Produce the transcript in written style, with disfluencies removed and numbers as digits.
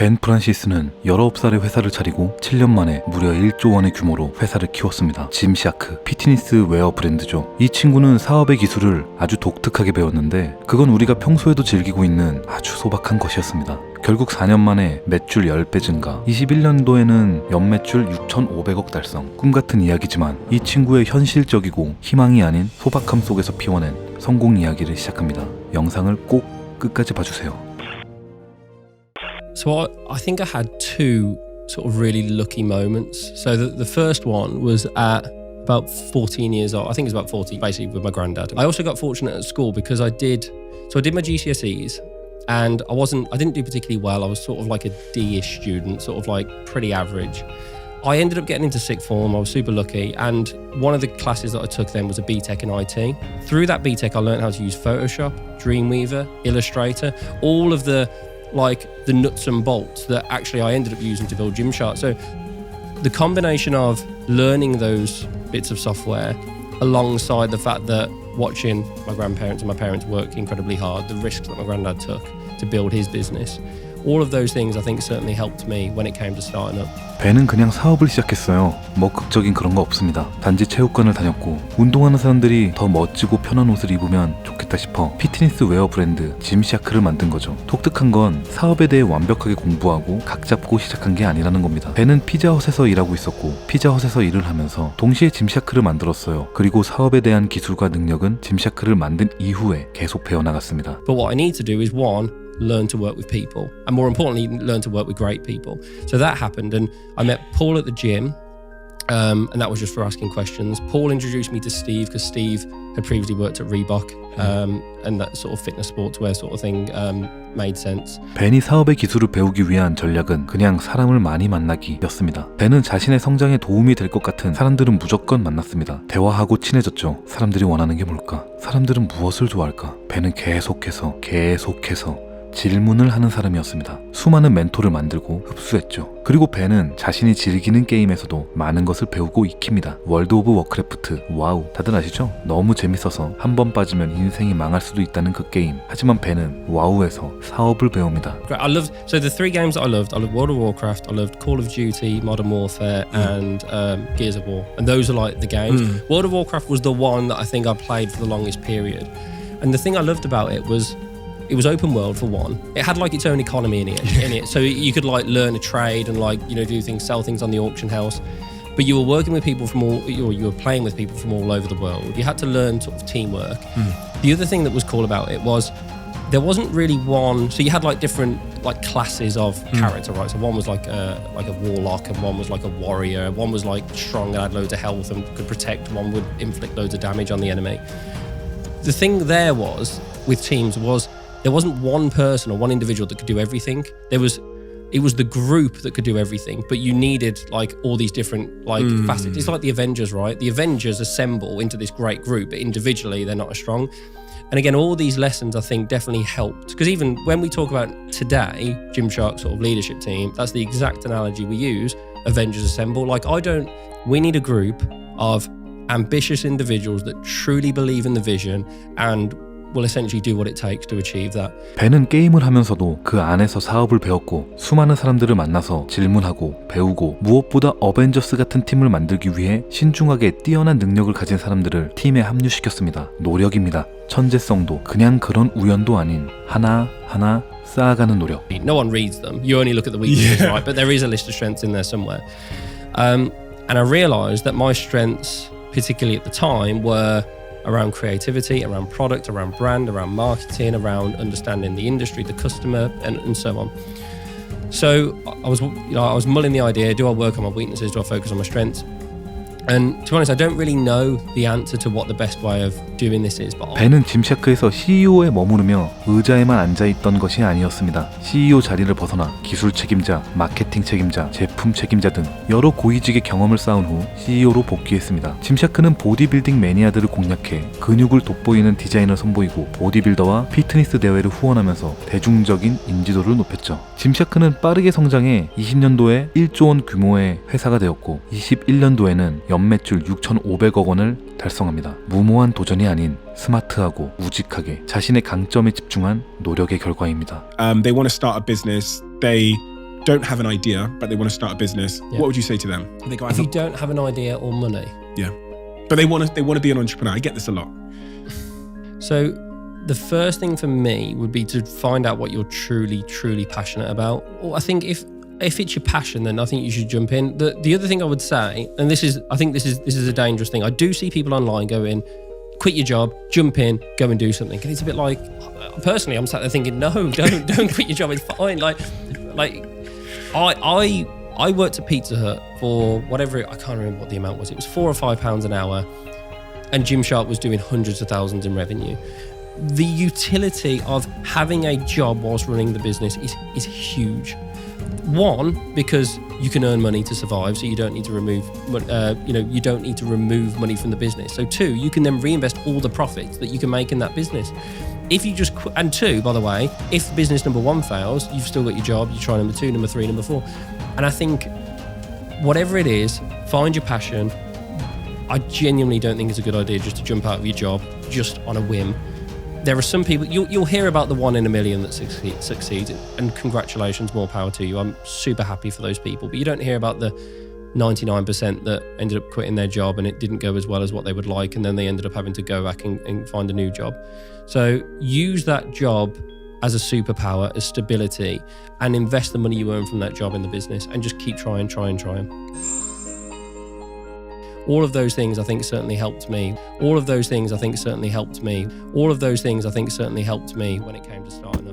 벤 프란시스는 19살에 회사를 차리고 7년 만에 무려 1조 원의 규모로 회사를 키웠습니다. 짐샤크, 피트니스 웨어 브랜드죠. 이 친구는 사업의 기술을 아주 독특하게 배웠는데 그건 우리가 평소에도 즐기고 있는 아주 소박한 것이었습니다. 결국 4년 만에 매출 10배 증가, 21년도에는 연매출 6,500억 달성. 꿈같은 이야기지만 이 친구의 현실적이고 희망이 아닌 소박함 속에서 피워낸 성공 이야기를 시작합니다. 영상을 꼭 끝까지 봐주세요. So I think I had two sort of really lucky moments. So the first one was at about 14 years old. I think it was about 14, basically with my granddad. I also got fortunate at school because I did my GCSEs and I didn't do particularly well. I was sort of like a D-ish student, sort of like pretty average. I ended up getting into sixth form. I was super lucky, and one of the classes that I took then was a BTEC in IT. Through that BTEC, I learned how to use Photoshop, Dreamweaver, Illustrator, all of the nuts and bolts that actually I ended up using to build Gymshark. So the combination of learning those bits of software alongside the fact that watching my grandparents and my parents work incredibly hard, the risks that my granddad took to build his business, all of those things I think certainly helped me when it came to starting up. 벤은 그냥 사업을 시작했어요. 뭐 극적인 그런 거 없습니다. 단지 체육관을 다녔고 운동하는 사람들이 더 멋지고 편한 옷을 입으면 좋겠다 싶어 피트니스 웨어 브랜드 짐샤크를 만든 거죠. 독특한 건 사업에 대해 완벽하게 공부하고 각 잡고 시작한 게 아니라는 겁니다. 벤은 피자헛에서 일하고 있었고 피자헛에서 일을 하면서 동시에 짐샤크를 만들었어요. 그리고 사업에 대한 기술과 능력은 짐샤크를 만든 이후에 계속 배워나갔습니다. But what I need to do is learn to work with people, and more importantly, learn to work with great people. So that happened, and I met Paul at the gym, and that was just for asking questions. Paul introduced me to Steve because Steve had previously worked at Reebok, and that sort of fitness sportswear sort of thing made sense. 벤이 사업의 기술을 배우기 위한 전략은 그냥 사람을 많이 만나기였습니다. 벤은 자신의 성장에 도움이 될 것 같은 사람들은 무조건 만났습니다. 대화하고 친해졌죠. 사람들이 원하는 게 뭘까? 사람들은 무엇을 좋아할까? 벤은 계속해서 질문을 하는 사람이었습니다. 수많은 멘토를 만들고 흡수했죠. 그리고 벤은 자신이 즐기는 게임에서도 많은 것을 배우고 익힙니다. 월드오브워크래프트, 와우, 다들 아시죠? 너무 재밌어서 한 번 빠지면 인생이 망할 수도 있다는 그 게임. 하지만 벤은 와우에서 사업을 배웁니다. So the three games that I loved World of Warcraft, I loved Call of Duty, Modern Warfare, and Gears of War. And those are like the games. World of Warcraft was the one that I think I played for the longest period. And the thing I loved about it was open world for one. It had like its own economy in it. So you could like learn a trade and like, you know, do things, sell things on the auction house. But you were working with people you were playing with people from all over the world. You had to learn sort of teamwork. The other thing that was cool about it was there wasn't really one. So you had like different like classes of character, right? So one was like a warlock, and one was like a warrior. One was like strong and had loads of health and could protect. One would inflict loads of damage on the enemy. The thing there was with teams was there wasn't one person or one individual that could do everything. It was the group that could do everything, but you needed like all these different like facets. It's like the Avengers, right? The Avengers assemble into this great group, but individually they're not as strong. And again, all these lessons I think definitely helped, because even when we talk about today, Gymshark's sort of leadership team, that's the exact analogy we use. Avengers assemble. We need a group of ambitious individuals that truly believe in the vision and will essentially do what it takes to achieve that. 벤은 게임을 하면서도 그 안에서 사업을 배웠고 수많은 사람들을 만나서 질문하고 배우고 무엇보다 어벤져스 같은 팀을 만들기 위해 신중하게 뛰어난 능력을 가진 사람들을 팀에 합류시켰습니다. 노력입니다. 천재성도 그냥 그런 우연도 아닌 하나하나 쌓아가는 노력. No one reads them. You only look at the weaknesses, right? But there is a list of strengths in there somewhere. And I realized that my strengths, particularly at the time, were around creativity, around product, around brand, around marketing, around understanding the industry, the customer, and so on. So I was mulling the idea: do I work on my weaknesses? Do I focus on my strengths? And to be honest, I don't really know the answer to what the best way of doing this is. But 벤은 짐샤크에서 CEO에 머무르며 의자에만 앉아있던 것이 아니었습니다. CEO 자리를 벗어나 기술 책임자, 마케팅 책임자, 제품 책임자 등 여러 고위직의 경험을 쌓은 후 CEO로 복귀했습니다. 짐샤크는 보디빌딩 매니아들을 공략해 근육을 돋보이는 디자인을 선보이고 보디빌더와 피트니스 대회를 후원하면서 대중적인 인지도를 높였죠. 짐샤크는 빠르게 성장해 20년도에 1조 원 규모의 회사가 되었고 21년도에는 연매출 6,500억 원을 달성합니다. 무모한 도전이 아닌 스마트하고 우직하게 자신의 강점에 집중한 노력의 결과입니다. They want to start a business. They don't have an idea, but they want to start a business, what would you say to them? They go, if you don't have an idea or money. Yeah. But they want to be an entrepreneur. I get this a lot. So the first thing for me would be to find out what you're truly, truly passionate about. Or I think if it's your passion, then I think you should jump in. The other thing I would say, and I think this is a dangerous thing. I do see people online going, quit your job, jump in, go and do something. And it's a bit like, personally, I'm sat there thinking, no, don't quit your job. It's fine. Like I worked at Pizza Hut for whatever, I can't remember what the amount was. It was £4 or £5 an hour, and Gymshark was doing hundreds of thousands in revenue. The utility of having a job whilst running the business is huge. One, because you can earn money to survive, so you don't need to remove money from the business. So two, you can then reinvest all the profits that you can make in that business. If you just quit, and two, by the way, if business number one fails, you've still got your job, you try number two, number three, number four. And I think whatever it is, find your passion. I genuinely don't think it's a good idea just to jump out of your job just on a whim. There are some people, you'll hear about the 1 in a million that succeeds, and congratulations, more power to you. I'm super happy for those people, but you don't hear about the 99% that ended up quitting their job and it didn't go as well as what they would like, and then they ended up having to go back and find a new job. So use that job as a superpower, as stability, and invest the money you earn from that job in the business, and just keep trying. All of those things I think certainly helped me. All of those things I think certainly helped me when it came to starting up.